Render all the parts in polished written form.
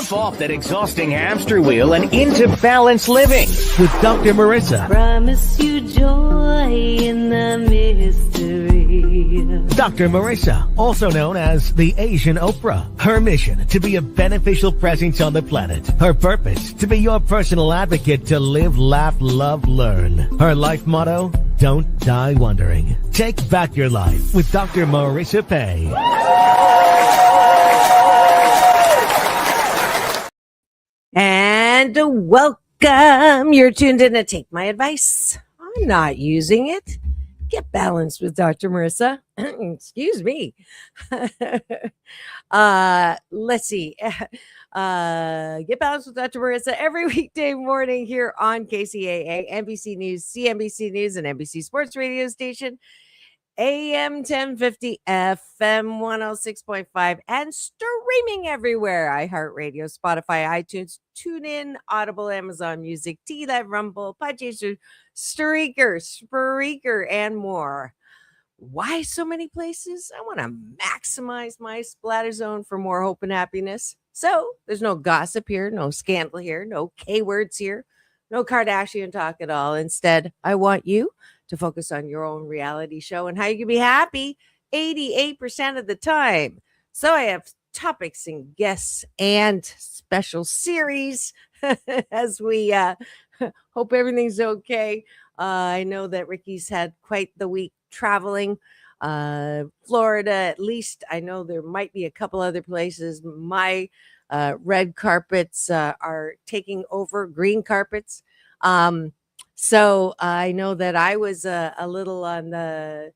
Jump off that exhausting hamster wheel and into balanced living with Dr. Marissa. Promise you joy in the mystery. Dr. Marissa, also known as the Asian Oprah. Her mission, to be a beneficial presence on the planet. Her purpose, to be your personal advocate to live, laugh, love, learn. Her life motto, don't die wondering. Take back your life with Dr. Marissa Pay. And welcome. You're tuned in to Take My Advice. I'm not using it. Get balanced with Dr. Marissa. Excuse me. Let's see. Get balanced with Dr. Marissa every weekday morning here on KCAA, NBC News, CNBC News, and NBC Sports Radio Station. AM 1050, FM 106.5, and streaming everywhere. iHeartRadio, Spotify, iTunes, TuneIn, Audible, Amazon Music, TLive, Rumble, Podchaser, Spreaker, and more. Why so many places? I want to maximize my splatter zone for more hope and happiness. So there's no gossip here, no scandal here, no K-words here, no Kardashian talk at all. Instead, I want you to focus on your own reality show and how you can be happy 88% of the time. So I have topics and guests and special series as we hope everything's okay. I know that Ricky's had quite the week traveling. Florida, at least. I know there might be a couple other places. My red carpets are taking over, green carpets. So I know that I was a little on the,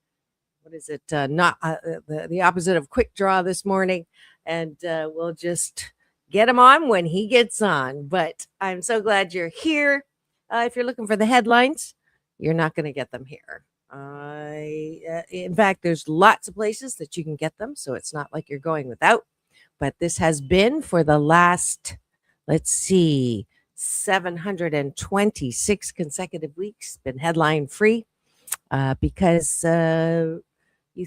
the opposite of quick draw this morning, and we'll just get him on when he gets on. But I'm so glad you're here. If you're looking for the headlines, you're not going to get them here. In fact, there's lots of places that you can get them, so it's not like you're going without. But this has been for the last, 726 consecutive weeks, been headline free, because you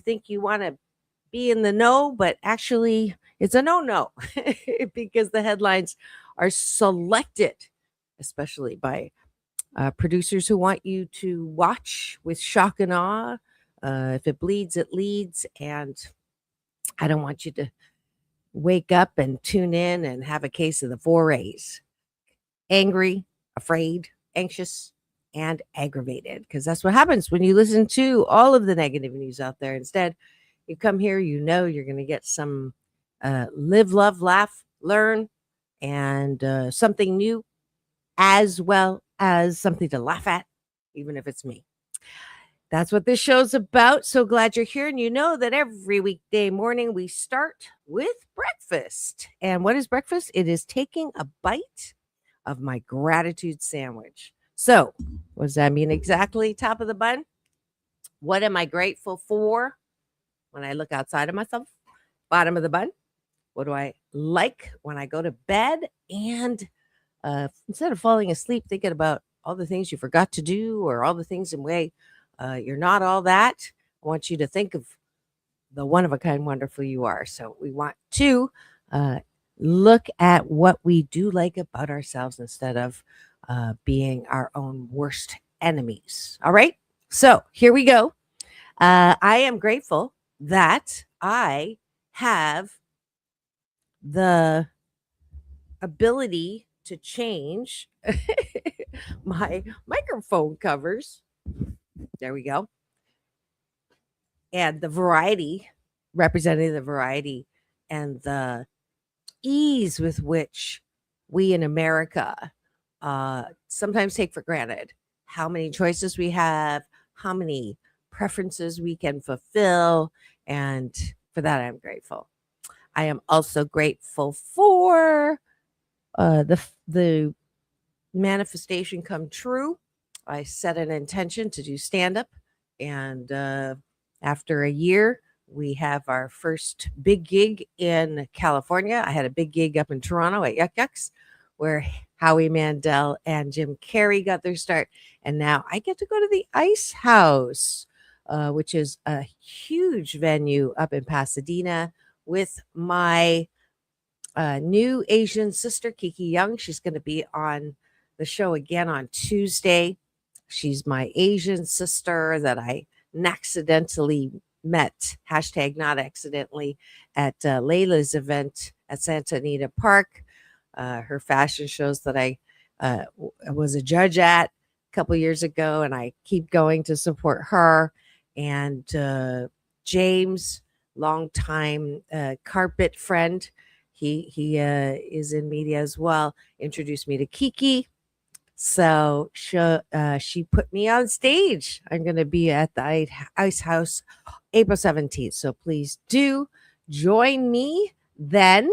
think you want to be in the know, but actually it's a no because the headlines are selected, especially by producers who want you to watch with shock and awe. If it bleeds, it leads. And I don't want you to wake up and tune in and have a case of the 4 A's. Angry, afraid, anxious, and aggravated, because that's what happens when you listen to all of the negative news out there. Instead, you come here, you're going to get some live, love, laugh, learn, and something new, as well as something to laugh at, even if it's me. That's what this show's about. So glad you're here. And you know that every weekday morning we start with breakfast. And what is breakfast? It is taking a bite of my gratitude sandwich. So what does that mean exactly? Top of the bun. What am I grateful for when I look outside of myself? Bottom of the bun. What do I like when I go to bed? And instead of falling asleep thinking about all the things you forgot to do or all the things in way you're not all that, I want you to think of the one-of-a-kind wonderful you are. So we want to look at what we do like about ourselves instead of being our own worst enemies. All right. So here we go. I am grateful that I have the ability to change my microphone covers. There we go. And the variety, representing the variety and the ease with which we in America sometimes take for granted how many choices we have, how many preferences we can fulfill. And for that, I'm grateful. I am also grateful for the manifestation come true. I set an intention to do stand-up, and after a year, we have our first big gig in California. I had a big gig up in Toronto at Yuck Yucks, where Howie Mandel and Jim Carrey got their start. And now I get to go to the Ice House, which is a huge venue up in Pasadena, with my new Asian sister, Kiki Young. She's going to be on the show again on Tuesday. She's my Asian sister that I accidentally met, hashtag not accidentally, at Layla's event at Santa Anita Park. Her fashion shows that I was a judge at a couple years ago, and I keep going to support her. And James, longtime carpet friend, he is in media as well, introduced me to Kiki. So she put me on stage. I'm going to be at the Ice House April 17th. So please do join me then.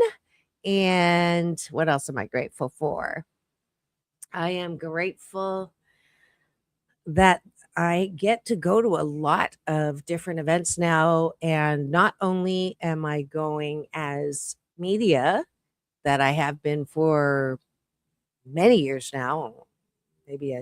And what else am I grateful for? I am grateful that I get to go to a lot of different events now. And not only am I going as media that I have been for many years now, maybe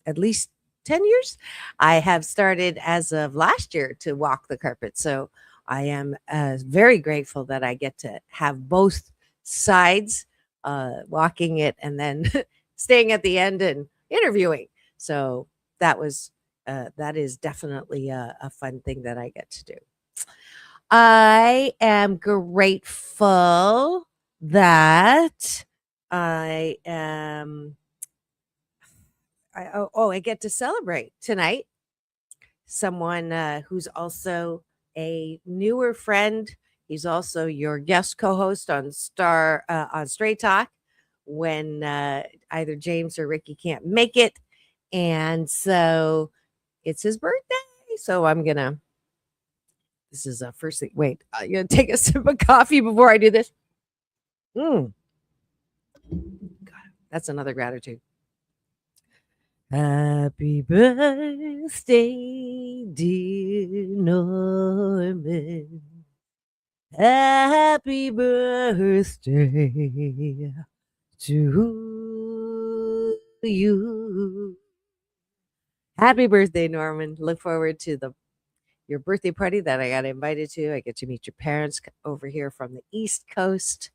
at least 10 years. I have started as of last year to walk the carpet. So I am very grateful that I get to have both sides, walking it and then staying at the end and interviewing. So that is definitely a fun thing that I get to do. I am grateful that I get to celebrate tonight someone who's also a newer friend. He's also your guest co-host on Straight Talk when either James or Ricky can't make it, and so it's his birthday. So I'm gonna. This is a first thing. Wait, I'm gonna take a sip of coffee before I do this. God, that's another gratitude. Happy birthday, dear Norman. Happy birthday to you. Happy birthday, Norman. Look forward to your birthday party that I got invited to. I get to meet your parents over here from the East Coast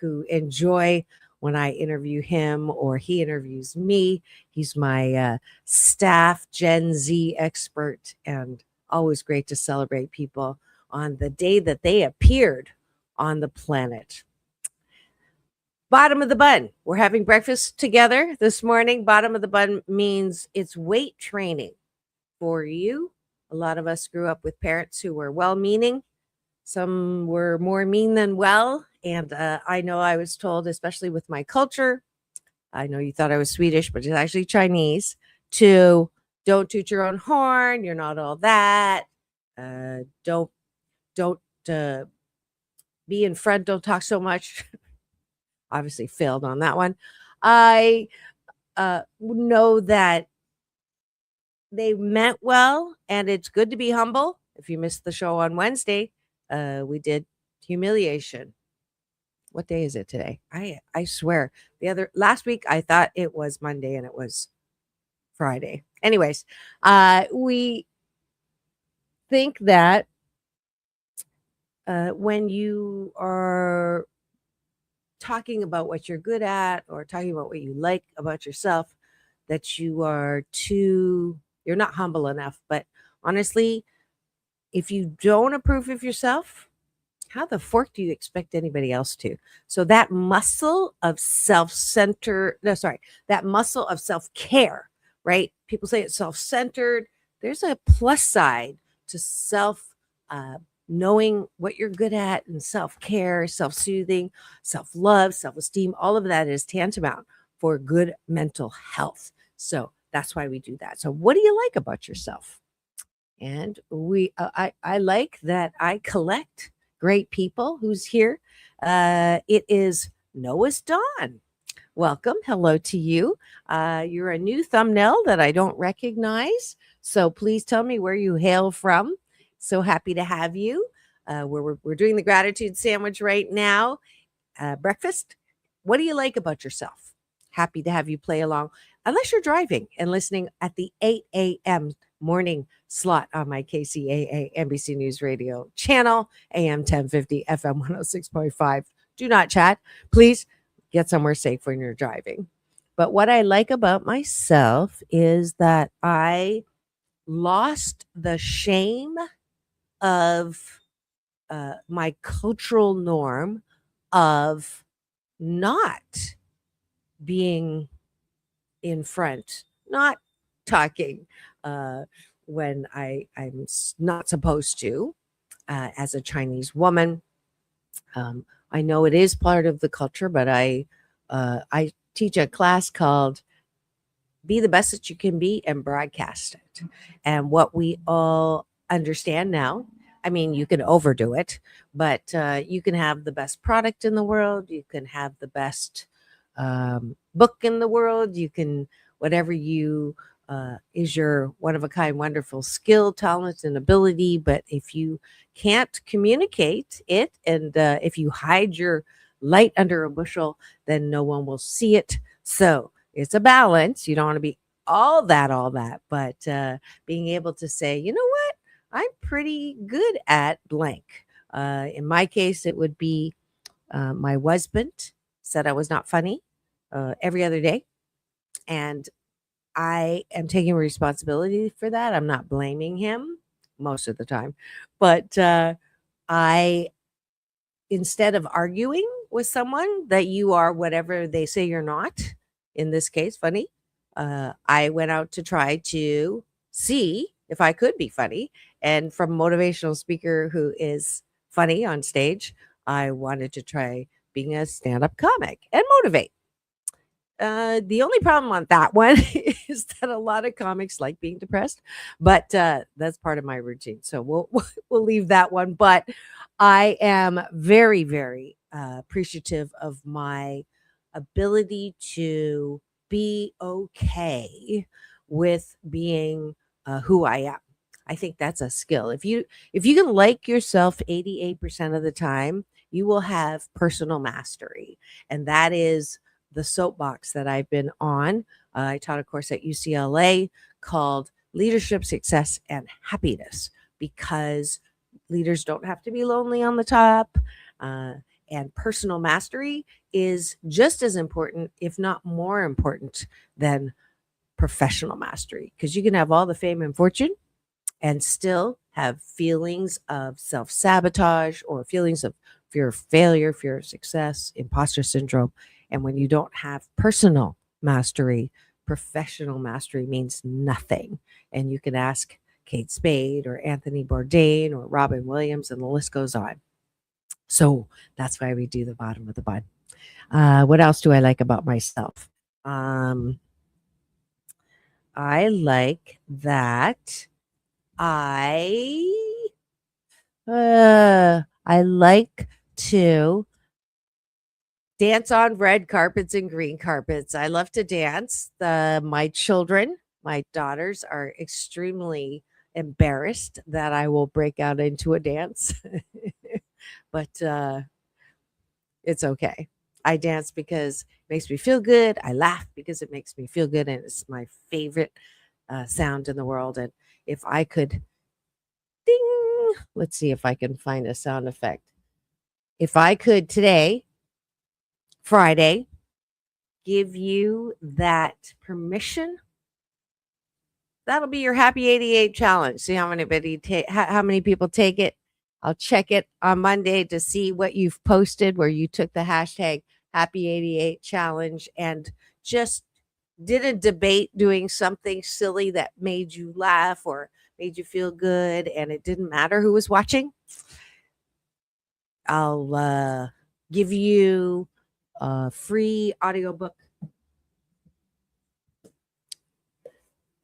who enjoy when I interview him or he interviews me. He's my staff Gen Z expert, and always great to celebrate people on the day that they appeared on the planet. Bottom of the bun. We're having breakfast together this morning. Bottom of the bun means it's weight training for you. A lot of us grew up with parents who were well-meaning. Some were more mean than well. And I know I was told, especially with my culture, I know you thought I was Swedish, but it's actually Chinese, to don't toot your own horn. You're not all that. Don't be in front. Don't talk so much. Obviously failed on that one. I know that they meant well, and it's good to be humble. If you missed the show on Wednesday, we did humiliation. What day is it today? I swear last week I thought it was Monday and it was Friday. Anyways, we think that when you are talking about what you're good at or talking about what you like about yourself, that you're not humble enough. But honestly, if you don't approve of yourself, how the fork do you expect anybody else to? So that muscle of self-care, right? People say it's self-centered. There's a plus side to knowing what you're good at, and self-care, self-soothing, self-love, self-esteem. All of that is tantamount for good mental health. So that's why we do that. So what do you like about yourself? And I like that I collect great people. Who's here? It is Noah's Dawn. Welcome. Hello to you. You're a new thumbnail that I don't recognize. So please tell me where you hail from. So happy to have you. We're doing the gratitude sandwich right now. Breakfast. What do you like about yourself? Happy to have you play along. Unless you're driving and listening at the 8 a.m. morning slot on my KCAA NBC News Radio channel, AM 1050, FM 106.5, Do not chat. Please get somewhere safe when you're driving. But what I like about myself is that I lost the shame of my cultural norm of not being in front, not talking when I'm not supposed to as a Chinese woman. I know it is part of the culture, but I teach a class called Be the Best That You Can Be and Broadcast It. And what we all understand now, I mean, you can overdo it, but you can have the best product in the world. You can have the best book in the world. You can, whatever you is your one of a kind, wonderful skill, talent, and ability. But if you can't communicate it, and if you hide your light under a bushel, then no one will see it. So it's a balance. You don't want to be all that, but being able to say, you know what, I'm pretty good at blank. In my case, it would be my husband said I was not funny every other day. And I am taking responsibility for that. I'm not blaming him most of the time. But I, instead of arguing with someone that you are whatever they say you're not, in this case, funny, I went out to try to see if I could be funny. And from a motivational speaker who is funny on stage, I wanted to try being a stand-up comic and motivate. The only problem on that one is that a lot of comics like being depressed, but that's part of my routine. So we'll leave that one. But I am very, very appreciative of my ability to be okay with being who I am. I think that's a skill. If you can like yourself 88% of the time, you will have personal mastery, and that is the soapbox that I've been on. I taught a course at UCLA called Leadership, Success, and Happiness, because leaders don't have to be lonely on the top. And personal mastery is just as important, if not more important, than professional mastery, because you can have all the fame and fortune and still have feelings of self-sabotage or feelings of fear of failure, fear of success, imposter syndrome. And when you don't have personal mastery, professional mastery means nothing. And you can ask Kate Spade or Anthony Bourdain or Robin Williams, and the list goes on. So that's why we do the bottom of the bun. What else do I like about myself? I like that I like to dance on red carpets and green carpets. I love to dance. My children, my daughters, are extremely embarrassed that I will break out into a dance. But it's okay. I dance because it makes me feel good. I laugh because it makes me feel good. And it's my favorite sound in the world. And if I could ding, let's see if I can find a sound effect. If I could today, Friday, give you that permission, that'll be your Happy 88 challenge. See how many people take it. I'll check it on Monday to see what you've posted where you took the hashtag Happy 88 challenge and just did a debate doing something silly that made you laugh or made you feel good, and it didn't matter who was watching. I'll give you a free audiobook,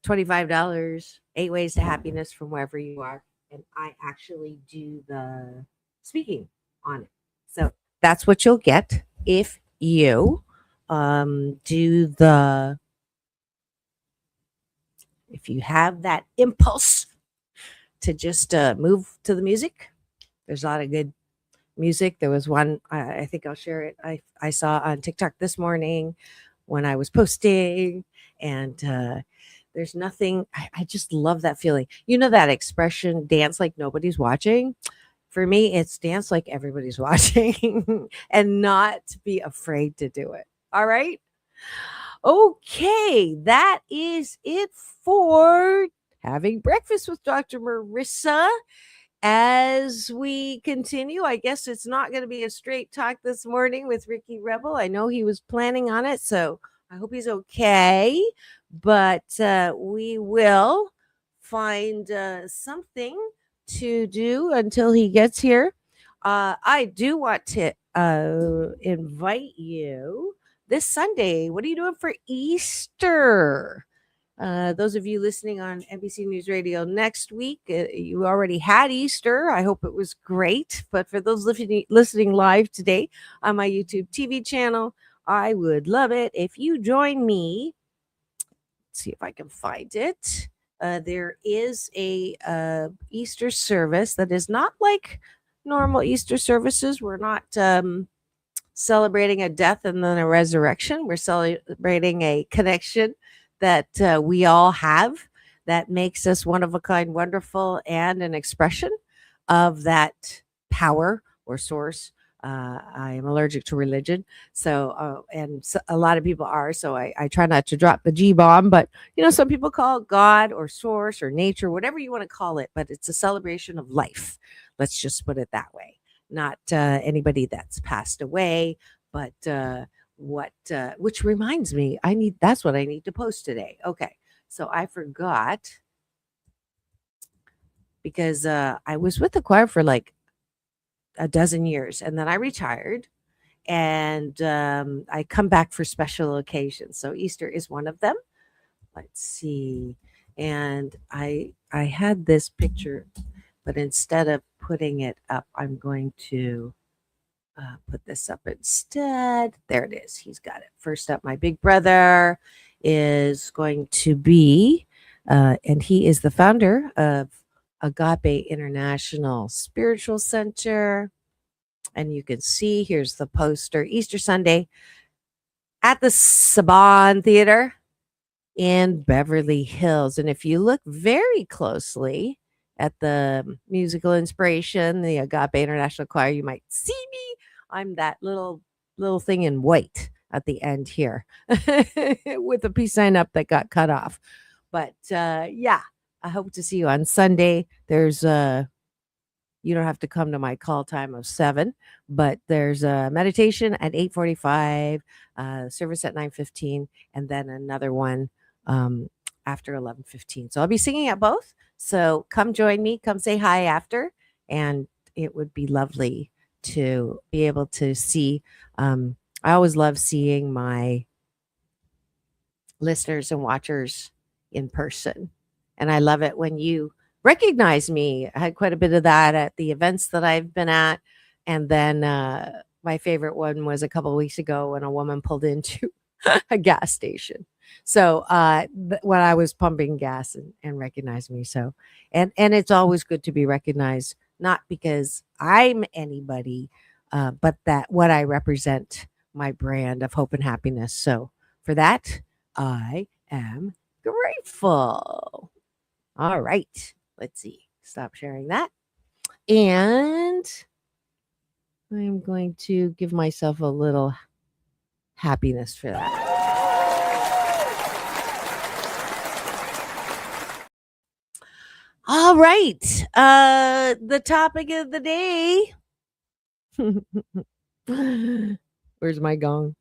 $25, 8 Ways to Happiness from wherever you are. And I actually do the speaking on it. So that's what you'll get if you if you have that impulse to just move to the music. There's a lot of good music. There was one, I think I'll share it. I saw on TikTok this morning when I was posting, and there's nothing. I just love that feeling. You know that expression, dance like nobody's watching. For me, it's dance like everybody's watching and not be afraid to do it. All right. Okay, that is it for having breakfast with Dr. Marissa. As we continue, I guess it's not going to be a straight talk this morning with Ricky Rebel. I know he was planning on it, so I hope he's okay. But we will find something to do until he gets here. I do want to invite you this Sunday. What are you doing for Easter? Those of you listening on NBC News Radio next week, you already had Easter. I hope it was great. But for those listening live today on my YouTube TV channel, I would love it if you join me. Let's see if I can find it. There is a Easter service that is not like normal Easter services. We're not celebrating a death and then a resurrection. We're celebrating a connection that we all have that makes us one of a kind, wonderful, and an expression of that power or source. I am allergic to religion, so a lot of people are. So I try not to drop the G bomb, but some people call it God or source or nature, whatever you want to call it. But it's a celebration of life. Let's just put it that way. Not anybody that's passed away, but which reminds me, that's what I need to post today. Okay, so I forgot because I was with the choir for like a dozen years, and then I retired, and I come back for special occasions. So Easter is one of them. Let's see, and I had this picture, but instead of putting it up, I'm going to put this up instead. There it is. He's got it. First up, my big brother is going to be, and he is the founder of Agape International Spiritual Center. And you can see, here's the poster, Easter Sunday at the Saban Theater in Beverly Hills. And if you look very closely at the musical inspiration, the Agape International Choir, you might see me. I'm that little thing in white at the end here with a peace sign up that got cut off. But yeah, I hope to see you on Sunday. There's you don't have to come to my call time of 7, but there's a meditation at 8:45, service at 9:15, and then another one after 11:15. So I'll be singing at both. So come join me, come say hi after, and it would be lovely to be able to see. I always love seeing my listeners and watchers in person. And I love it when you recognize me. I had quite a bit of that at the events that I've been at. And then my favorite one was a couple of weeks ago when a woman pulled into a gas station. So when I was pumping gas and recognized me. So, and it's always good to be recognized, not because I'm anybody, but that what I represent, my brand of hope and happiness. So for that, I am grateful. All right. Let's see. Stop sharing that. And I'm going to give myself a little happiness for that. All right. The topic of the day. Where's my gong?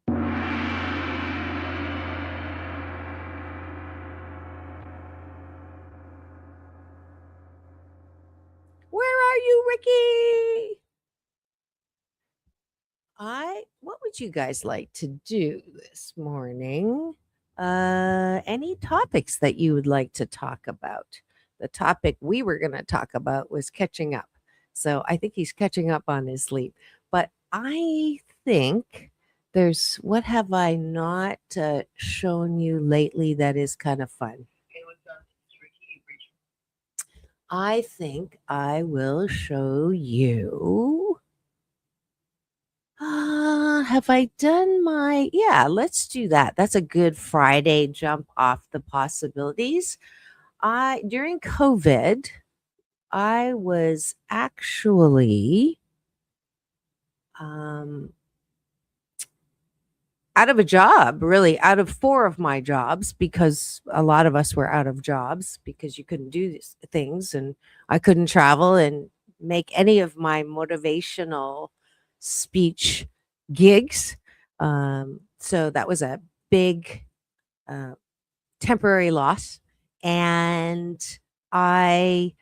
Where are you, Ricky? What would you guys like to do this morning? Any topics that you would like to talk about? The topic we were going to talk about was catching up. So I think he's catching up on his sleep. But I think there's, what have I not shown you lately that is kind of fun? I think I will show you. Have I done my, yeah, let's do that. That's a good Friday jump off the possibilities. During COVID, I was actually out of a job, really out of 4 of my jobs, because a lot of us were out of jobs because you couldn't do these things, and I couldn't travel and make any of my motivational speech gigs. So that was a big temporary loss. And I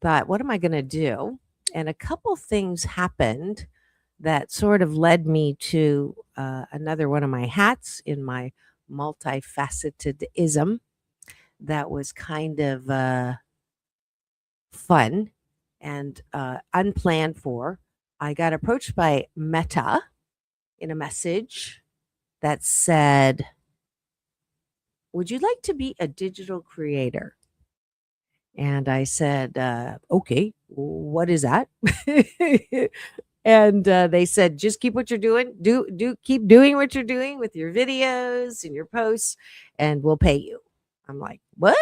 thought, what am I going to do? And a couple things happened that sort of led me to another one of my hats in my multifacetedism that was kind of fun and unplanned for. I got approached by Meta in a message that said, would you like to be a digital creator? And I said, okay, what is that? And they said, just keep what you're doing. Keep doing what you're doing with your videos and your posts, and we'll pay you. I'm like, what?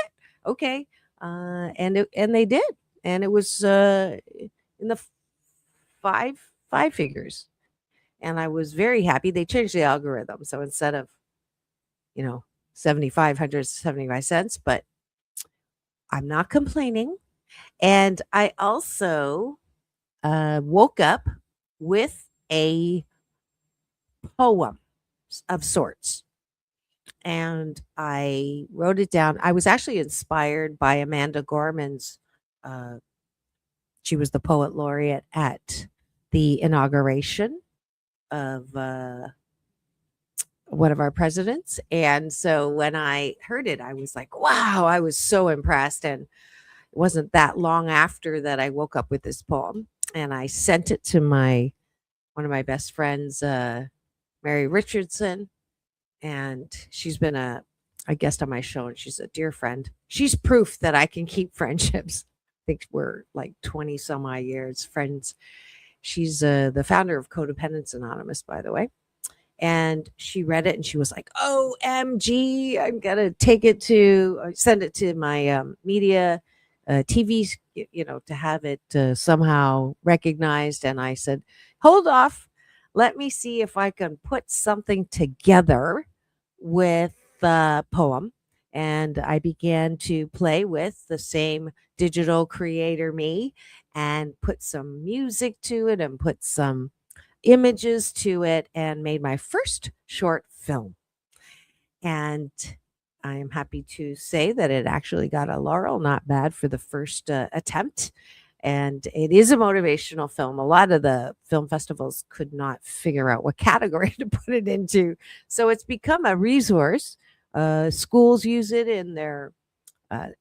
Okay. And they did. And it was in the five figures. And I was very happy. They changed the algorithm. So instead of, 7,575 cents, but I'm not complaining. And I also woke up with a poem of sorts. And I wrote it down. I was actually inspired by Amanda Gorman's. She was the poet laureate at the inauguration of one of our presidents. And so when I heard it, I was like, wow, I was so impressed. And it wasn't that long after that I woke up with this poem, and I sent it to one of my best friends, Mary Richardson. And she's been a guest on my show, and she's a dear friend. She's proof that I can keep friendships. I think we're like 20 some odd years friends. She's the founder of Codependence Anonymous, by the way. And she read it and she was like, OMG, I'm going to send it to my media TV, to have it somehow recognized. And I said, hold off. Let me see if I can put something together with the poem. And I began to play with the same digital creator me and put some music to it and put some images to it and made my first short film. And I am happy to say that it actually got a laurel, not bad for the first attempt. And it is a motivational film. A lot of the film festivals could not figure out what category to put it into. So it's become a resource. Schools use it in their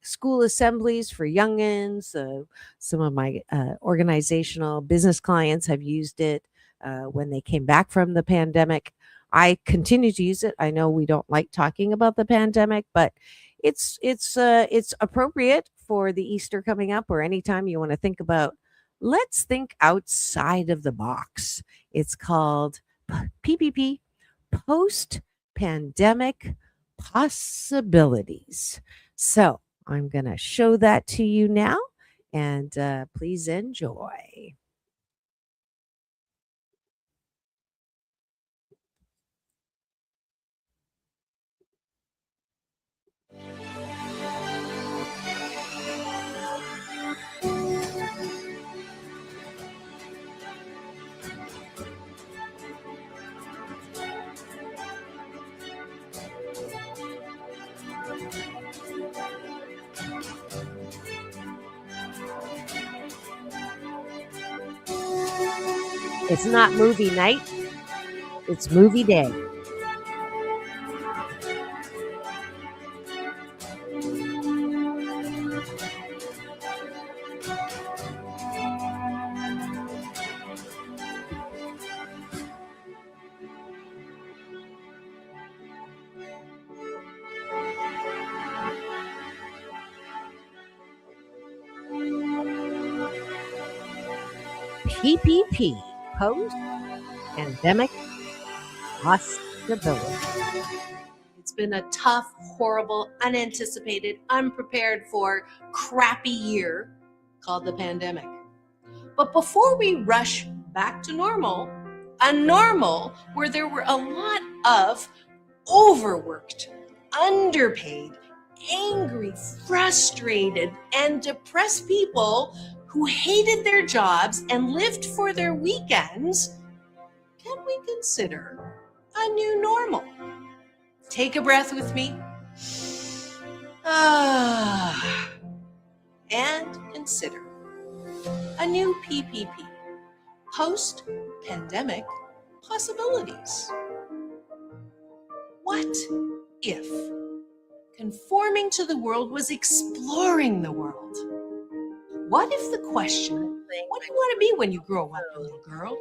school assemblies for youngins. Some of my organizational business clients have used it when they came back from the pandemic. I continue to use it. I know we don't like talking about the pandemic, but it's appropriate for the Easter coming up, or anytime you want to think about, let's think outside of the box. It's called PPP, Post Pandemic Possibilities. So I'm going to show that to you now, and please enjoy. It's not movie night, it's movie day. PPP, Post-Pandemic Possibility. It's been a tough, horrible, unanticipated, unprepared for, crappy year called the pandemic. But before we rush back to normal, a normal where there were a lot of overworked, underpaid, angry, frustrated, and depressed people who hated their jobs and lived for their weekends, can we consider a new normal? Take a breath with me. And consider a new PPP, post-pandemic possibilities. What if conforming to the world was exploring the world? What if the question, what do you want to be when you grow up, little girl,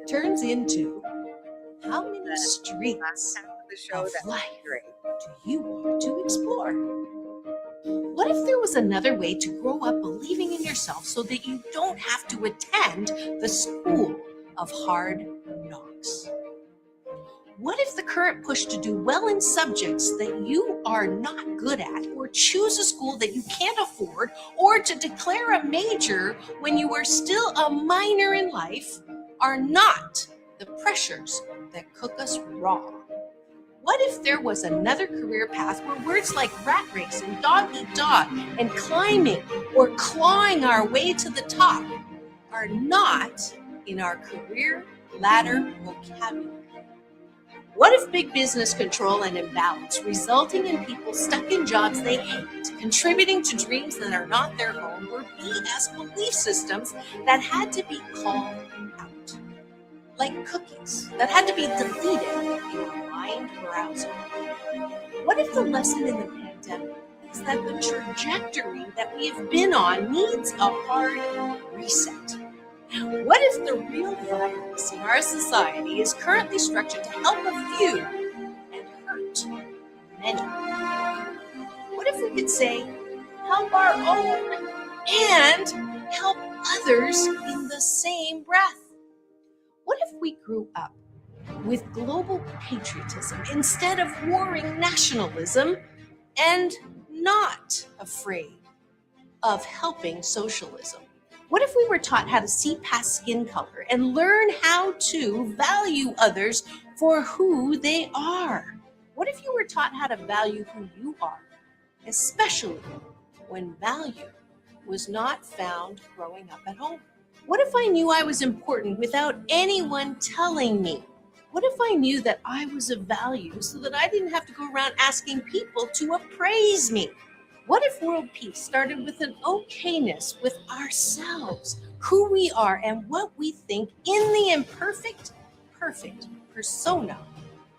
turns into how many streets of life do you want to explore? What if there was another way to grow up believing in yourself so that you don't have to attend the school of hard knocks? What if the current push to do well in subjects that you are not good at, or choose a school that you can't afford, or to declare a major when you are still a minor in life are not the pressures that cook us raw? What if there was another career path where words like rat race and dog eat dog and climbing or clawing our way to the top are not in our career ladder vocabulary? What if big business control and imbalance, resulting in people stuck in jobs they hate, contributing to dreams that are not their own, were BS belief systems that had to be called out? Like cookies that had to be deleted in our mind browser. What if the lesson in the pandemic is that the trajectory that we have been on needs a hard reset? What if the real virus in our society is currently structured to help a few and hurt many? What if we could say, help our own and help others in the same breath? What if we grew up with global patriotism instead of warring nationalism and not afraid of helping socialism? What if we were taught how to see past skin color and learn how to value others for who they are? What if you were taught how to value who you are, especially when value was not found growing up at home? What if I knew I was important without anyone telling me? What if I knew that I was of value so that I didn't have to go around asking people to appraise me? What if world peace started with an okayness with ourselves, who we are, and what we think in the imperfect, perfect persona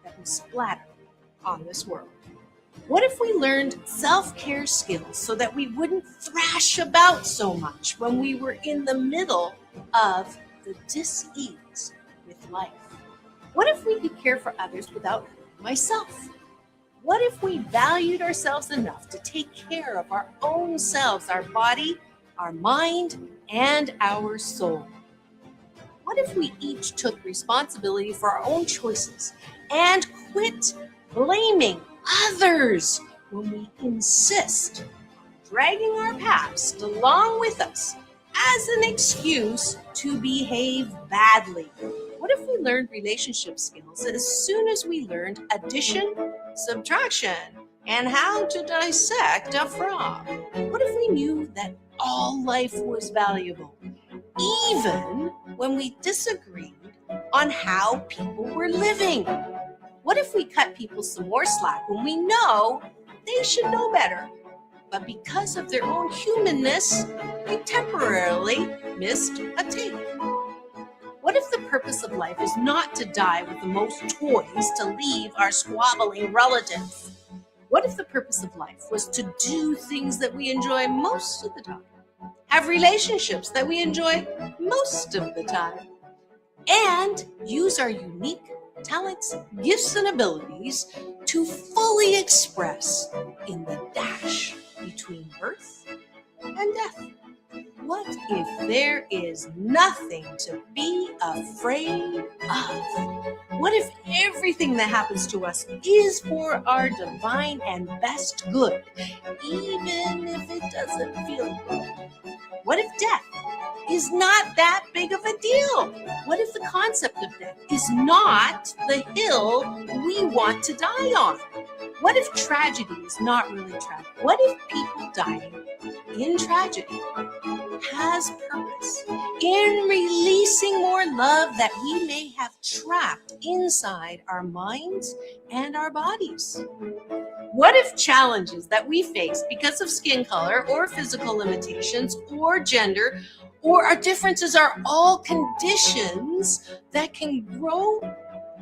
that we splatter on this world? What if we learned self-care skills so that we wouldn't thrash about so much when we were in the middle of the dis-ease with life? What if we could care for others without hurting myself? What if we valued ourselves enough to take care of our own selves, our body, our mind, and our soul? What if we each took responsibility for our own choices and quit blaming others when we insist on dragging our past along with us as an excuse to behave badly? What if we learned relationship skills as soon as we learned addition, subtraction, and how to dissect a frog? What if we knew that all life was valuable, even when we disagreed on how people were living? What if we cut people some more slack when we know they should know better, but because of their own humanness, they temporarily missed a take? What if the purpose of life is not to die with the most toys to leave our squabbling relatives? What if the purpose of life was to do things that we enjoy most of the time, have relationships that we enjoy most of the time, and use our unique talents, gifts, and abilities to fully express in the dash between birth and death? What if there is nothing to be afraid of? What if everything that happens to us is for our divine and best good, even if it doesn't feel good? What if death is not that big of a deal? What if the concept of death is not the hill we want to die on? What if tragedy is not really tragic? What if people dying in tragedy has purpose in releasing more love that we may have trapped inside our minds and our bodies? What if challenges that we face because of skin color or physical limitations or gender or our differences are all conditions that can grow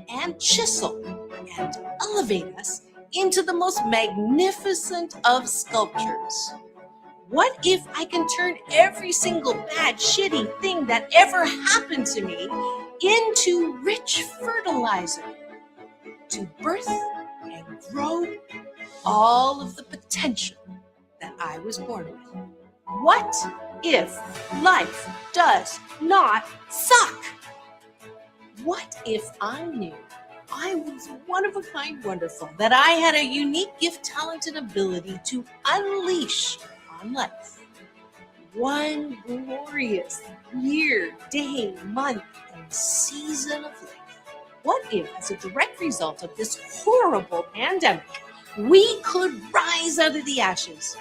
and chisel and elevate us into the most magnificent of sculptures? What if I can turn every single bad, shitty thing that ever happened to me into rich fertilizer to birth and grow all of the potential that I was born with? What if life does not suck? What if I knew I was one of a kind wonderful, that I had a unique gift, talent, and ability to unleash on life one glorious year, day, month, and season of life? What if, as a direct result of this horrible pandemic, we could rise out of the ashes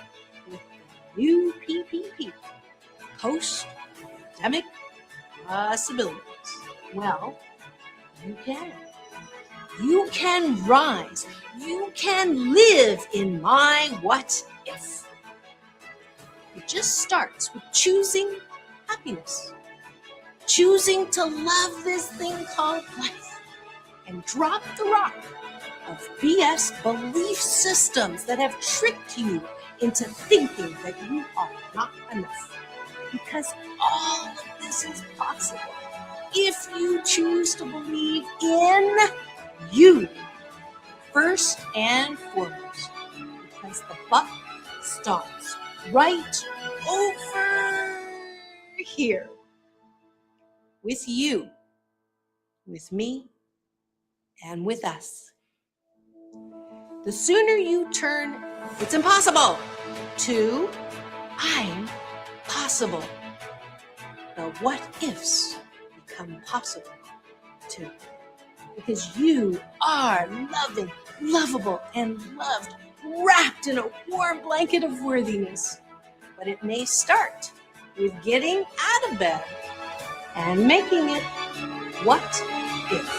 with the new PPP, post-pandemic possibilities? Well, you can. You can rise. You can live in my what if. It just starts with choosing happiness, choosing to love this thing called life, and drop the rock of BS belief systems that have tricked you into thinking that you are not enough. Because all of this is possible if you choose to believe in you first and foremost. Because the buck stops right over here with you, with me, and with us. The sooner you turn "it's impossible" to "I'm possible," the what ifs become possible too. Because you are loving, lovable, and loved, wrapped in a warm blanket of worthiness. But it may start with getting out of bed and making it what if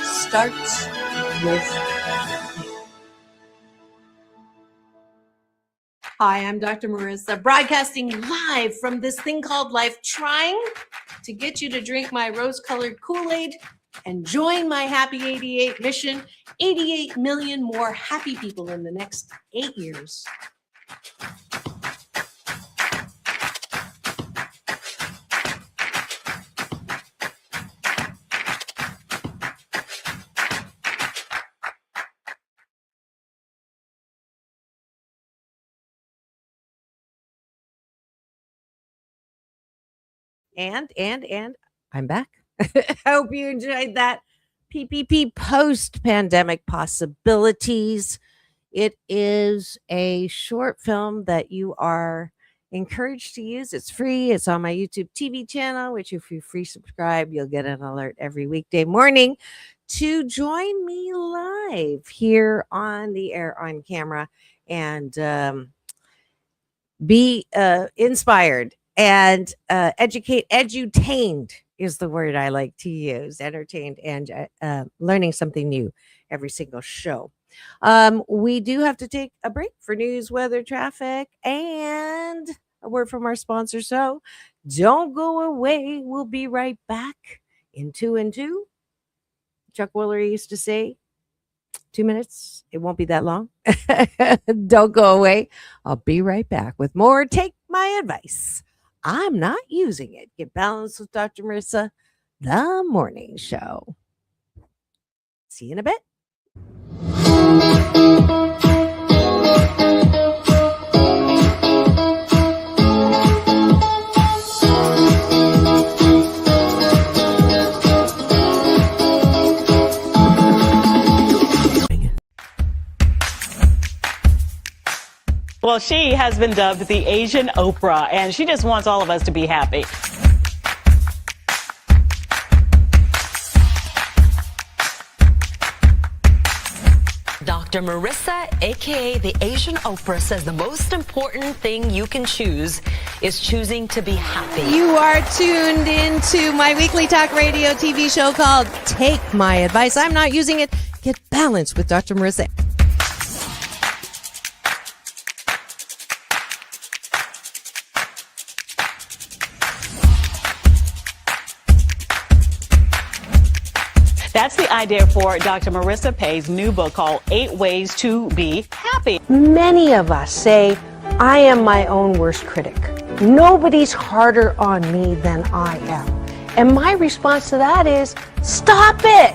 starts with you. Hi, I'm Dr. Marissa, broadcasting live from this thing called life, trying to get you to drink my rose-colored Kool-Aid and join my Happy 88 mission, 88 million more happy people in the next 8 years. And I'm back. I hope you enjoyed that. PPP post-pandemic possibilities. It is a short film that you are encouraged to use. It's free. It's on my YouTube TV channel, which if you free subscribe, you'll get an alert every weekday morning to join me live here on the air, on camera, and be inspired and edutained is the word I like to use. Entertained and learning something new every single show. We do have to take a break for news, weather, traffic, and a word from our sponsor. So don't go away. We'll be right back in 2 and 2. Chuck Woolery used to say 2 minutes. It won't be that long. Don't go away. I'll be right back with more. Take my advice. I'm not using it. Get balanced with Dr. Marissa, the morning show. See you in a bit. Well, she has been dubbed the Asian Oprah, and she just wants all of us to be happy. Dr. Marissa, aka the Asian Oprah, says the most important thing you can choose is choosing to be happy. You are tuned into my weekly talk radio TV show called Take My Advice. I'm not using it. Get balanced with Dr. Marissa. That's the idea for Dr. Marissa Pay's new book called 8 Ways to Be Happy. Many of us say, I am my own worst critic. Nobody's harder on me than I am. And my response to that is, stop it!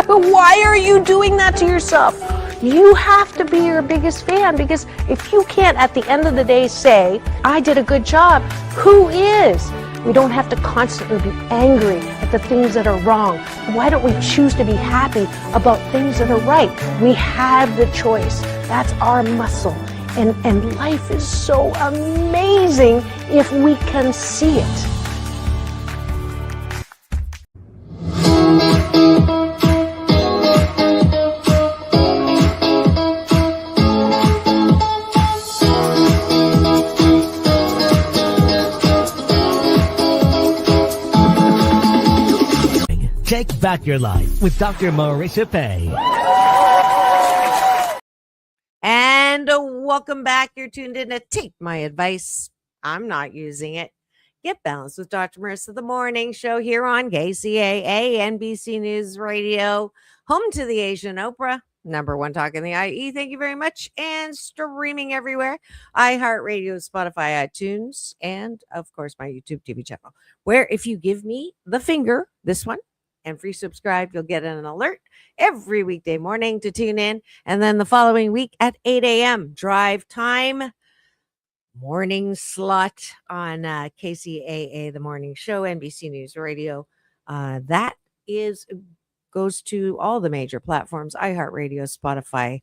Why are you doing that to yourself? You have to be your biggest fan, because if you can't at the end of the day say, I did a good job, who is? We don't have to constantly be angry at the things that are wrong. Why don't we choose to be happy about things that are right? We have the choice. That's our muscle. And life is so amazing if we can see it. Take back your life with Dr. Marissa Pay. And welcome back. You're tuned in to Take My Advice. I'm not using it. Get Balanced with Dr. Marissa, the morning show here on KCAA, NBC News Radio, home to the Asian Oprah, #1 talk in the IE. Thank you very much. And streaming everywhere. iHeartRadio, Spotify, iTunes, and of course my YouTube TV channel, where if you give me the finger, this one, and free subscribe, you'll get an alert every weekday morning to tune in. And then the following week at 8 a.m. drive time morning slot on KCAA, the morning show, NBC News Radio. That goes to all the major platforms, iHeartRadio, Spotify,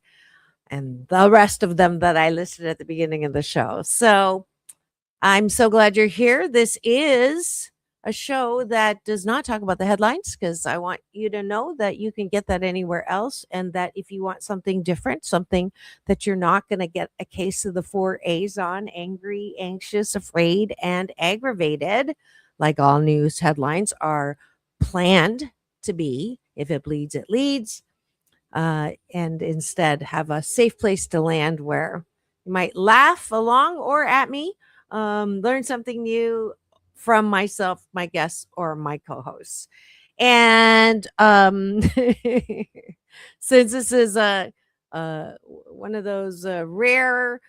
and the rest of them that I listed at the beginning of the show. So I'm so glad you're here. This is a show that does not talk about the headlines, because I want you to know that you can get that anywhere else, and that if you want something different, something that you're not going to get a case of the 4 A's on, angry, anxious, afraid, and aggravated, like all news headlines are planned to be. If it bleeds, it leads. And instead have a safe place to land where you might laugh along or at me, learn something new from myself, my guests, or my co-hosts. And since this is one of those rare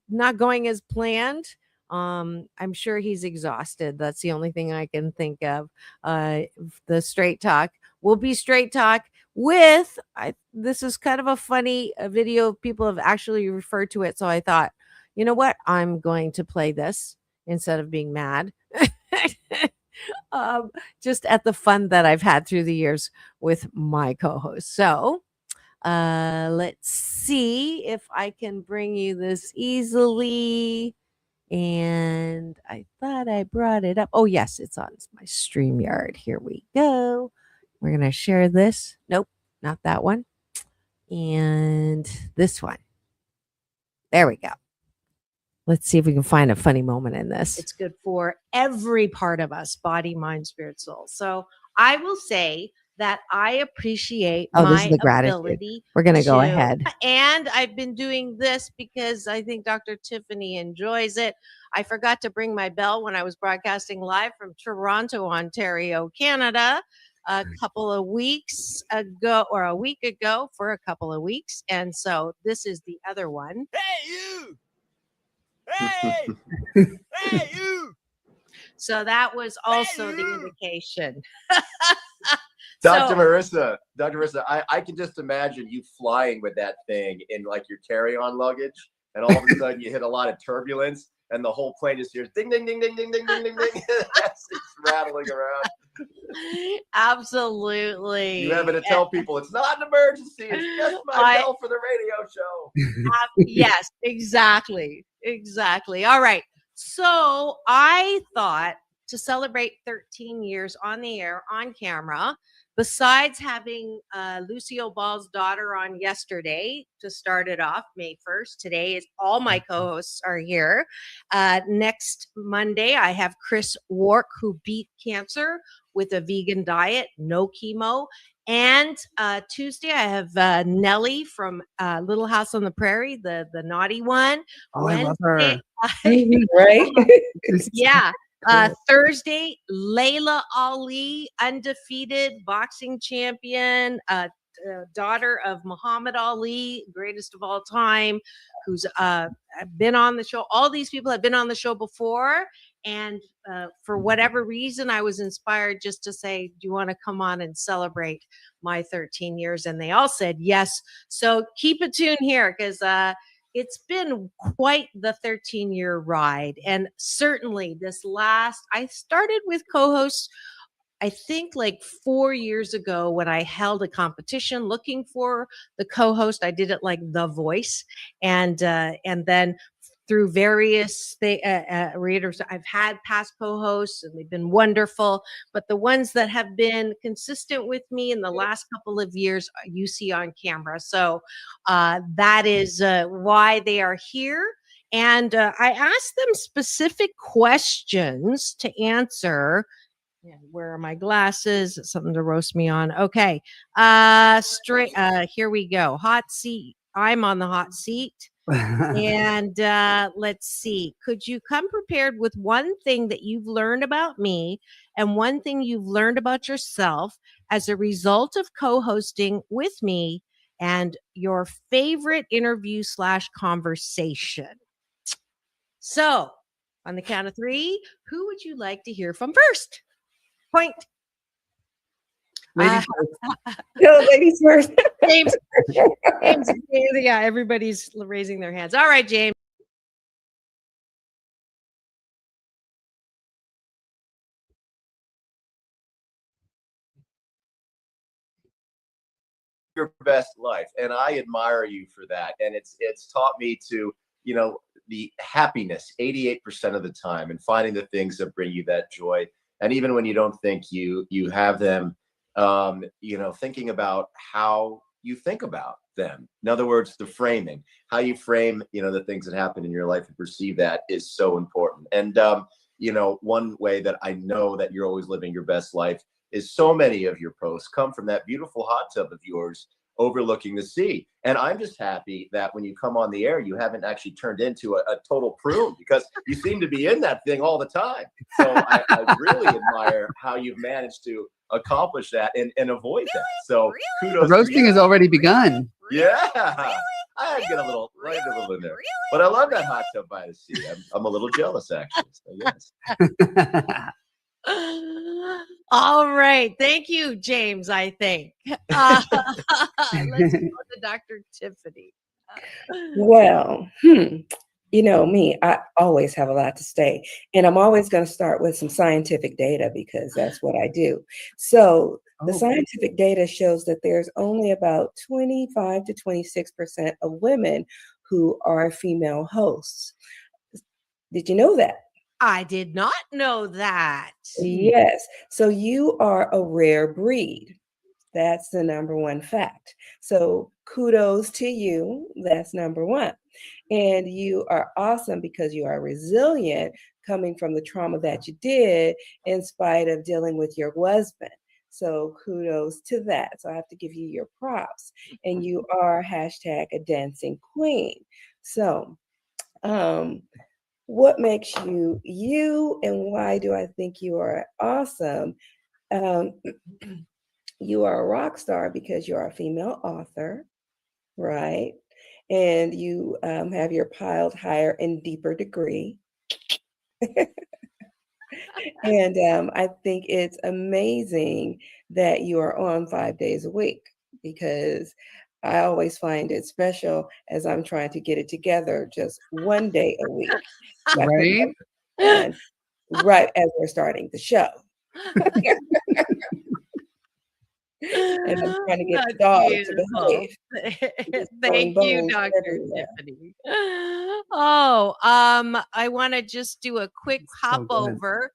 not going as planned, I'm sure he's exhausted. That's the only thing I can think of. The straight talk will be straight talk with, this is kind of a funny video. People have actually referred to it. So I thought, you know what? I'm going to play this instead of being mad. Just at the fun that I've had through the years with my co-host. So let's see if I can bring you this easily. And I thought I brought it up. Oh, yes, it's on my StreamYard. Here we go. We're going to share this. Nope, not that one. And this one. There we go. Let's see if we can find a funny moment in this. It's good for every part of us, body, mind, spirit, soul. So I will say that I appreciate this is my the gratitude. ability. We're going to go ahead. And I've been doing this because I think Dr. Tiffany enjoys it. I forgot to bring my bell when I was broadcasting live from Toronto, Ontario, Canada, a couple of weeks ago, or a week ago, for a couple of weeks. And so this is the other one. Hey, you! Hey! Hey, you! So that was also the indication. Dr. Marissa, I can just imagine you flying with that thing in like your carry-on luggage, and all of a sudden you hit a lot of turbulence, and the whole plane just hears ding, ding, ding, ding, ding, ding, ding, ding, ding. It's rattling around. Absolutely. You having to tell people it's not an emergency. It's just my bell for the radio show. Yes, exactly. Exactly. All right. So I thought to celebrate 13 years on the air, on camera, besides having Lucio Ball's daughter on yesterday to start it off, May 1st, today is all my co-hosts are here. Next Monday, I have Chris Wark, who beat cancer with a vegan diet, no chemo. And Tuesday, I have Nellie from Little House on the Prairie, the naughty one. Oh, I love her. Right? Yeah. Thursday, Layla Ali, undefeated boxing champion, daughter of Muhammad Ali, greatest of all time, who's been on the show. All these people have been on the show before. And for whatever reason, I was inspired just to say, do you want to come on and celebrate my 13 years? And they all said yes. So keep it tuned here because it's been quite the 13-year ride. And certainly I started with co-hosts, I think like 4 years ago when I held a competition looking for the co-host. I did it like The Voice. And then through various readers, I've had past co-hosts and they've been wonderful. But the ones that have been consistent with me in the last couple of years, you see on camera. So that is why they are here. And I asked them specific questions to answer. Yeah, where are my glasses? Something to roast me on. Okay. Here we go. Hot seat. I'm on the hot seat. And let's see. Could you come prepared with one thing that you've learned about me and one thing you've learned about yourself as a result of co-hosting with me and your favorite interview / conversation? So on the count of 3, who would you like to hear from first? Point. Ladies first. No, ladies first. James, yeah, everybody's raising their hands. All right, James. Your best life, and I admire you for that. And it's taught me to, the happiness 88% of the time, and finding the things that bring you that joy. And even when you don't think you have them, thinking about how you think about them. In other words, the framing, how you frame, the things that happen in your life and perceive that is so important. And, one way that I know that you're always living your best life is so many of your posts come from that beautiful hot tub of yours overlooking the sea. And I'm just happy that when you come on the air, you haven't actually turned into a total prune, because you seem to be in that thing all the time. So I really admire how you've managed to accomplish that and avoid that. So kudos. The roasting has already begun. Yeah. I had to get a little in there. But I love that hot tub by the sea. I'm a little jealous, actually. So yes. All right. Thank you, James, I think. Let's go to Dr. Tiffany. Well, you know me, I always have a lot to say. And I'm always going to start with some scientific data because that's what I do. So the scientific data shows that there's only about 25 to 26% of women who are female hosts. Did you know that? I did not know that. Yes. So you are a rare breed. That's the number one fact. So kudos to you. That's number one. And you are awesome because you are resilient coming from the trauma that you did in spite of dealing with your husband. So kudos to that. So I have to give you your props. And you are hashtag a dancing queen. So, what makes you you, and why do I think you are awesome? You are a rock star because you are a female author, right? And you have your piled higher and deeper degree. And I think it's amazing that you are on 5 days a week, because I always find it special as I'm trying to get it together just 1 day a week. Right? And right as we're starting the show. And I'm trying to get the That's dog to beautiful. behave. Thank you, bones Dr. everywhere. Tiffany. I want to just do a quick hop good. over.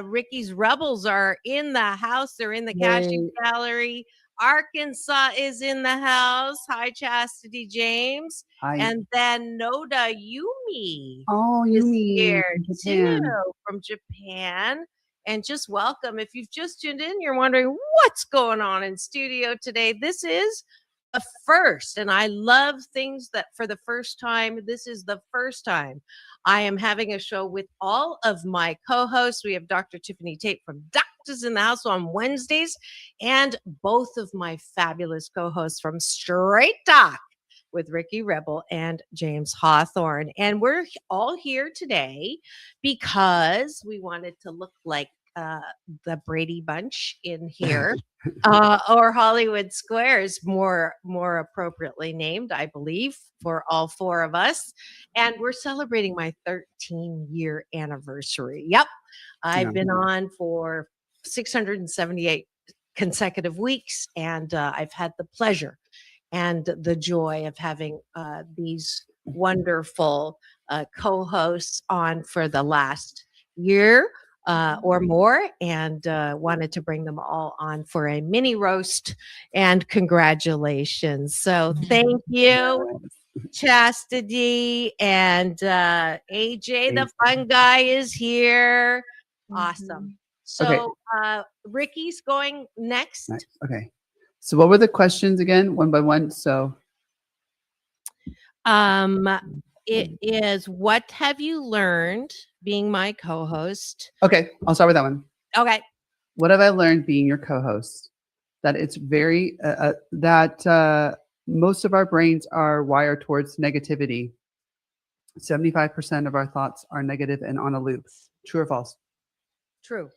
Ricky's Rebels are in the house. They're in the casting gallery. Arkansas is in the house. Hi, Chastity James. Hi. And then Noda Yumi Oh, is Yumi here from too Japan. from Japan. And just welcome. If you've just tuned in, you're wondering what's going on in studio today. This is a first, and I love things that for the first time, this is the first time I am having a show with all of my co-hosts. We have Dr. Tiffany Tate from Doctors in the House on Wednesdays, and both of my fabulous co-hosts from Straight Talk with Ricky Rebel and James Hawthorne. And we're all here today because we wanted to look like the Brady Bunch in here, or Hollywood Squares, more appropriately named, I believe, for all four of us. And we're celebrating my 13-year anniversary. Yep. I've been on for 678 consecutive weeks, and I've had the pleasure and the joy of having these wonderful co-hosts on for the last year or more, and wanted to bring them all on for a mini roast, and congratulations. So thank you, Chastity, and AJ, the fun guy, is here. Awesome. So Ricky's going next. Nice. Okay. So what were the questions again, one by one? So it is, what have you learned being my co-host? okay, I'll start with that one. Okay. What have I learned being your co-host? That it's very most of our brains are wired towards negativity. 75% of our thoughts are negative and on a loop. True or false? True.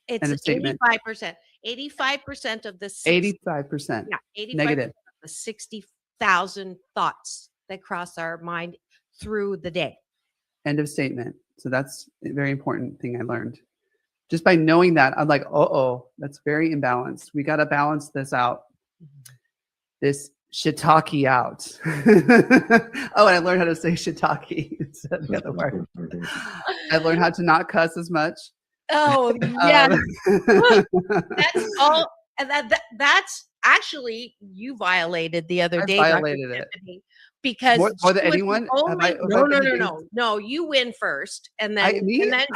It's End of statement. 85%. 85% of the 85%. Yeah, 85% negative. of the 60,000 thoughts that cross our mind through the day. End of statement. So that's a very important thing I learned. Just by knowing that, I'm like, oh, that's very imbalanced. We got to balance this out. This shiitake out. Oh, and I learned how to say shiitake instead of the other word. I learned how to not cuss as much. Oh, yeah. That's all. And that's actually, you violated the other day. Violated Dr. it. Tiffany, because more than anyone? No. You win first, and then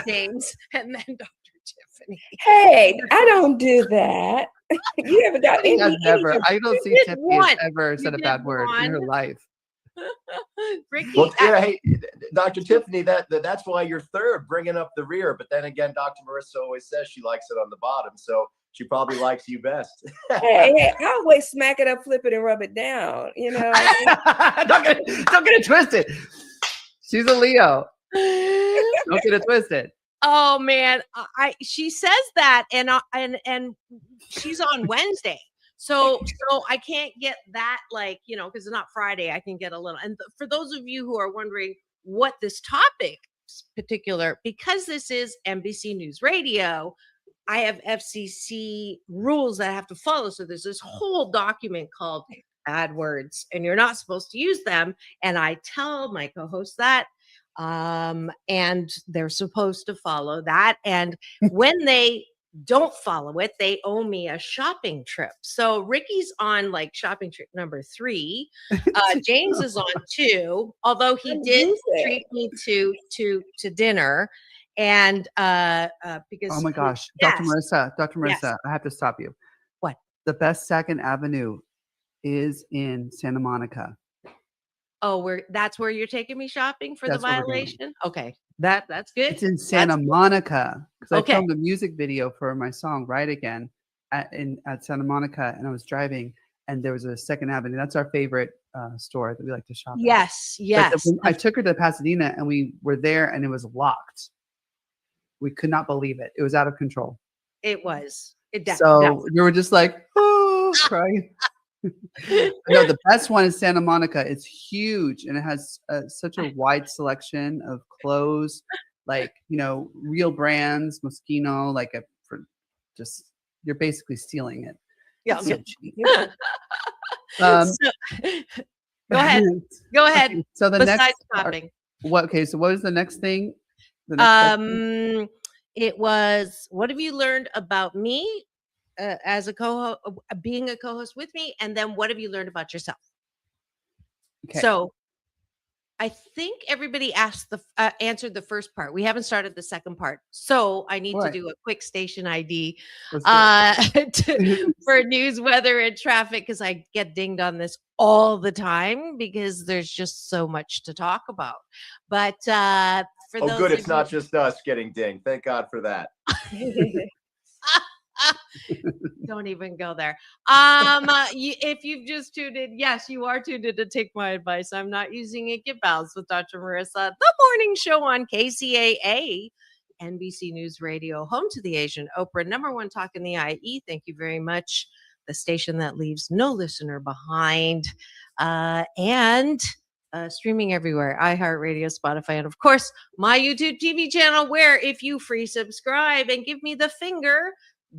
James, and then Dr. Tiffany. Hey, I don't do that. You haven't got any. I don't see Tiffany has ever said a bad word in her life. Ricky, well, yeah, hey, Dr. Tiffany, that's why you're third, bringing up the rear. But then again, Dr. Marissa always says she likes it on the bottom, so she probably likes you best. hey, I always smack it up, flip it, and rub it down. You know, don't get it twisted. She's a Leo. Don't get it twisted. Oh man, she says that, and she's on Wednesday. So I can't get that, like, because it's not Friday. I can get a little. And for those of you who are wondering what this topic particular, because this is NBC News Radio, I have FCC rules that I have to follow. So there's this whole document called bad words, and you're not supposed to use them. And I tell my co-host that, and they're supposed to follow that. And when they don't follow it, they owe me a shopping trip. So Ricky's on like shopping trip number 3. James is on 2, although he did treat me to dinner. And because oh my gosh, yes. Dr. Marissa, yes. I have to stop you. What? The best Second Avenue is in Santa Monica. Oh, that's where you're taking me shopping for the violation? Okay. That's good. It's in Santa Monica, because I filmed a music video for my song "Right Again" at Santa Monica, and I was driving, and there was a Second Avenue. That's our favorite store that we like to shop. Yes, at. yes. I took her to Pasadena, and we were there, and it was locked. We could not believe it. It was out of control. It was. So you were just like, oh, crying. No, the best one is Santa Monica. It's huge, and it has such a wide selection of clothes, like real brands, Moschino, like just, you're basically stealing it. Yeah. So cheap. So- go ahead. Go ahead. Okay, so the Besides next shopping. what was the next thing? The next question? It was, what have you learned about me as a co-host, being a co-host with me, and then what have you learned about yourself? Okay. So I think everybody answered the first part. We haven't started the second part, so I need to What? do a quick station ID Let's do for news, weather, and traffic, because I get dinged on this all the time because there's just so much to talk about. But for those good, of it's not just us getting dinged. Thank God for that. Don't even go there. If you've just tuned in, yes, you are tuned in to Take My Advice. I'm not using it. Get balanced with Dr. Marissa, the morning show on KCAA, NBC News Radio, home to the Asian Oprah, #1 talk in the IE. Thank you very much. The station that leaves no listener behind, and streaming everywhere, iHeartRadio, Spotify, and of course, my YouTube TV channel, where if you free subscribe and give me the finger,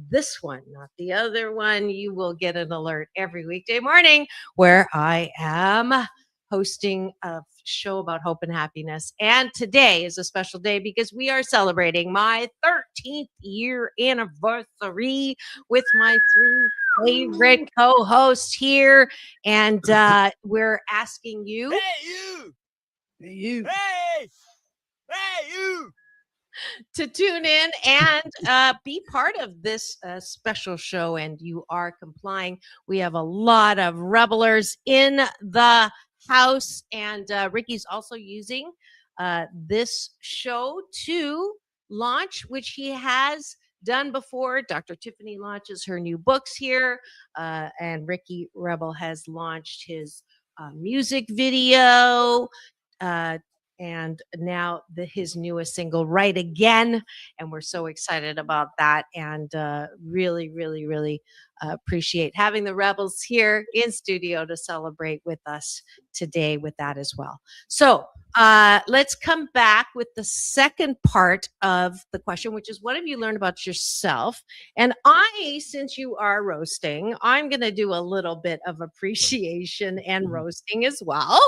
this one, not the other one, you will get an alert every weekday morning where I am hosting a show about hope and happiness. And today is a special day because we are celebrating my 13th year anniversary with my 3 favorite co-hosts here. And we're asking you. Hey, you! Hey, you! Hey! Hey, you! To tune in and be part of this special show, and you are complying. We have a lot of rebelers in the house, and Ricky's also using this show to launch, which he has done before. Dr. Tiffany launches her new books here, and Ricky Rebel has launched his music video, and now his newest single, Right Again. And we're so excited about that, and really, really, really appreciate having the Rebels here in studio to celebrate with us today with that as well. So let's come back with the second part of the question, which is, what have you learned about yourself? And since you are roasting, I'm going to do a little bit of appreciation and roasting as well.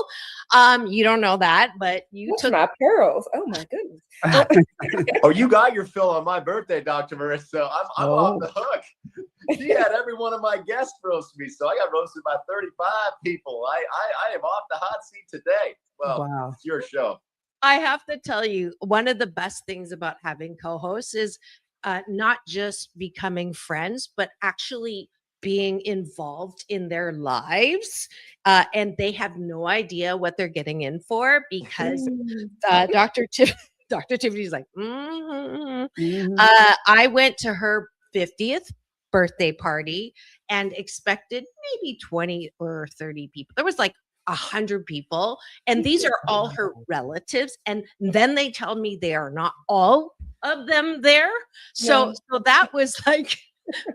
You don't know that, but you What's took my pearls. Oh my goodness. Oh, you got your fill on my birthday, Dr. Marissa. I'm off the hook. She had every one of my guests roast me, so I got roasted by 35 people. I am off the hot seat today. Well, Wow. It's your show. I have to tell you, one of the best things about having co-hosts is not just becoming friends, but actually being involved in their lives. And they have no idea what they're getting in for, because Dr. Tiffany's like, I went to her 50th birthday party and expected maybe 20 or 30 people. There was like 100 people, and these are all her relatives. And then they tell me they are not all of them there. So that was like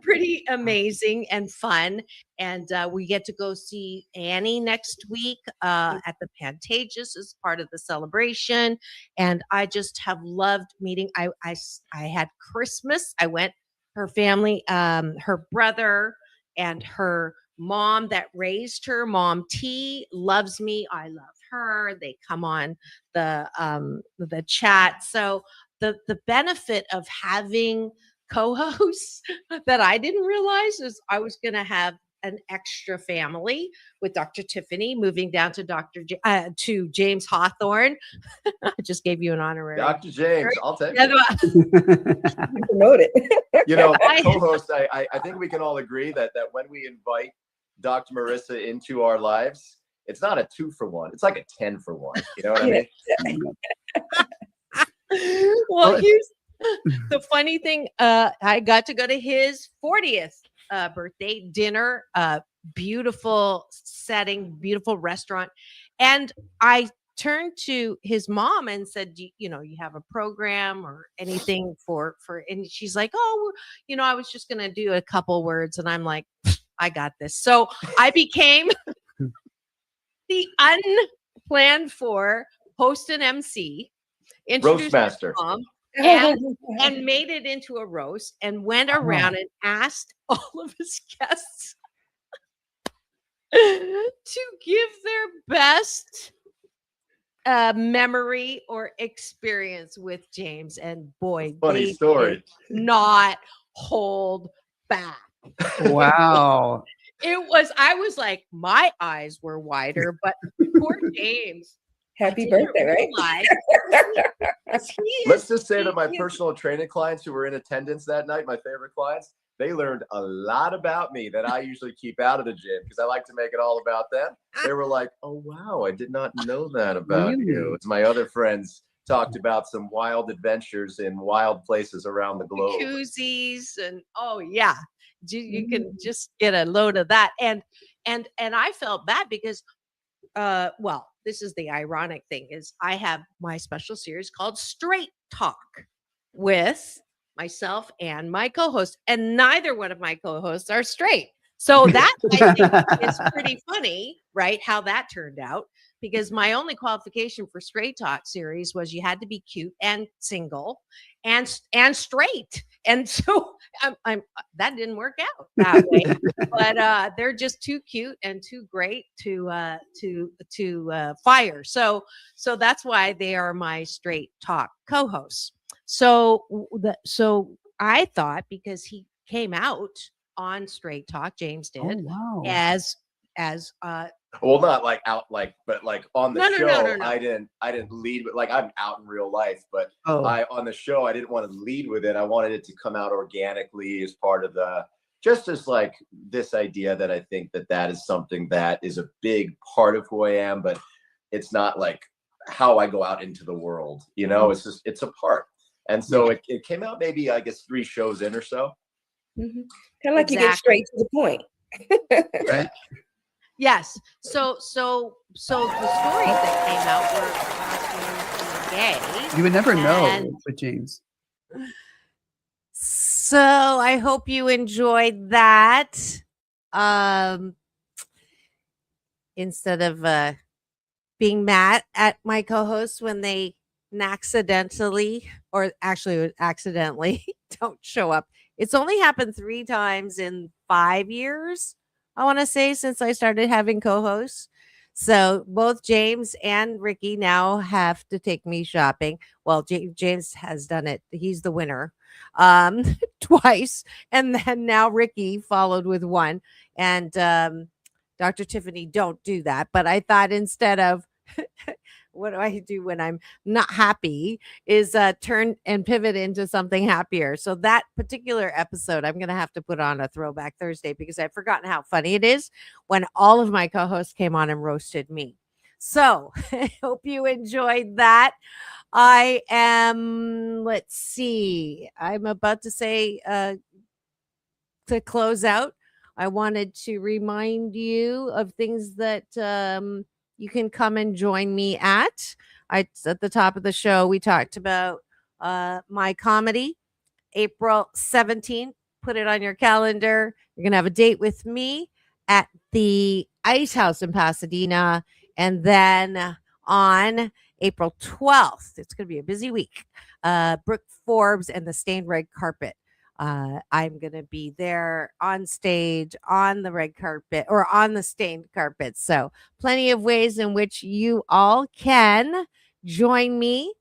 pretty amazing and fun. And we get to go see Annie next week at the Pantages as part of the celebration. And I just have loved meeting. I had Christmas. I went, her family, her brother and her mom that raised her, Mom T, loves me. I love her. They come on the chat. So the benefit of having co-hosts that I didn't realize is I was going to have an extra family with Dr. Tiffany moving down to to James Hawthorne. I just gave you an honorary. Dr. James, I'll take it. Promote it. You know, co-host, I think we can all agree that when we invite Dr. Marissa into our lives, it's not a 2-for-1. It's like a 10-for-1. You know what I mean? Well, here's the funny thing. I got to go to his 40th birthday dinner, beautiful setting, beautiful restaurant. And I turned to his mom and said, you have a program or anything for, and she's like, oh, I was just going to do a couple words. And I'm like, I got this. So I became the unplanned for host and MC. Roastmaster. and made it into a roast and went around and asked all of his guests to give their best memory or experience with James. And boy, Funny they story. did not hold back. Wow. I was like, my eyes were wider, but poor James. Happy birthday, right? Let's just say that my personal training clients who were in attendance that night, my favorite clients, they learned a lot about me that I usually keep out of the gym because I like to make it all about them. They were like, oh, wow, I did not know that about you. As my other friends talked about some wild adventures in wild places around the globe. Jacuzzis and oh yeah, you can just get a load of that. And I felt bad because, well, this is the ironic thing is I have my special series called Straight Talk with myself and my co-host, and neither one of my co-hosts are straight. So that I think is pretty funny, right? How that turned out, because my only qualification for Straight Talk series was you had to be cute and single and straight. And so I'm that didn't work out that way, but they're just too cute and too great to fire. So that's why they are my Straight Talk co-hosts. So I thought because he came out on Straight Talk, James did, as well, not like out like, but like on the show, no. I didn't lead with, like, I'm out in real life, but on the show, I didn't want to lead with it. I wanted it to come out organically as part of the, just as like this idea that I think that is something that is a big part of who I am, but it's not like how I go out into the world, you know, it's just, it's a part. And so it came out maybe, I guess, 3 shows in or so. Mm-hmm. Kind of like you get straight to the point. Right. Yes. So the stories that came out were gay. You would never know with James. So I hope you enjoyed that. Instead of being mad at my co-hosts when they accidentally don't show up. It's only happened 3 times in 5 years, I want to say, since I started having co-hosts. So both James and Ricky now have to take me shopping. Well, James has done it. He's the winner twice. And then now Ricky followed with 1. And Dr. Tiffany, don't do that. But I thought instead of what do I do when I'm not happy is turn and pivot into something happier. So that particular episode, I'm going to have to put on a Throwback Thursday because I've forgotten how funny it is when all of my co-hosts came on and roasted me. So I hope you enjoyed that. I am, let's see, I'm about to say to close out, I wanted to remind you of things that you can come and join me at the top of the show. We talked about my comedy, April 17th. Put it on your calendar. You're going to have a date with me at the Ice House in Pasadena. And then on April 12th, it's going to be a busy week, Brooke Forbes and the Stained Red Carpet. I'm going to be there on stage, on the red carpet, or on the stained carpet. So plenty of ways in which you all can join me.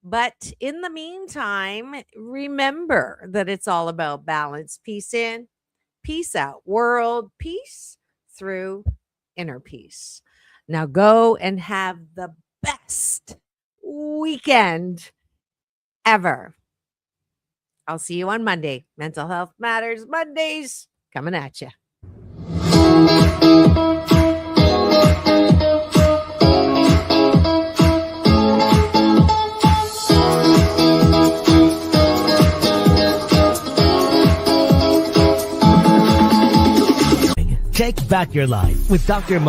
But in the meantime, remember that it's all about balance. Peace in, peace out. World peace through inner peace. Now go and have the best weekend ever. I'll see you on Monday. Mental Health Matters Mondays coming at you. Take back your life with Dr.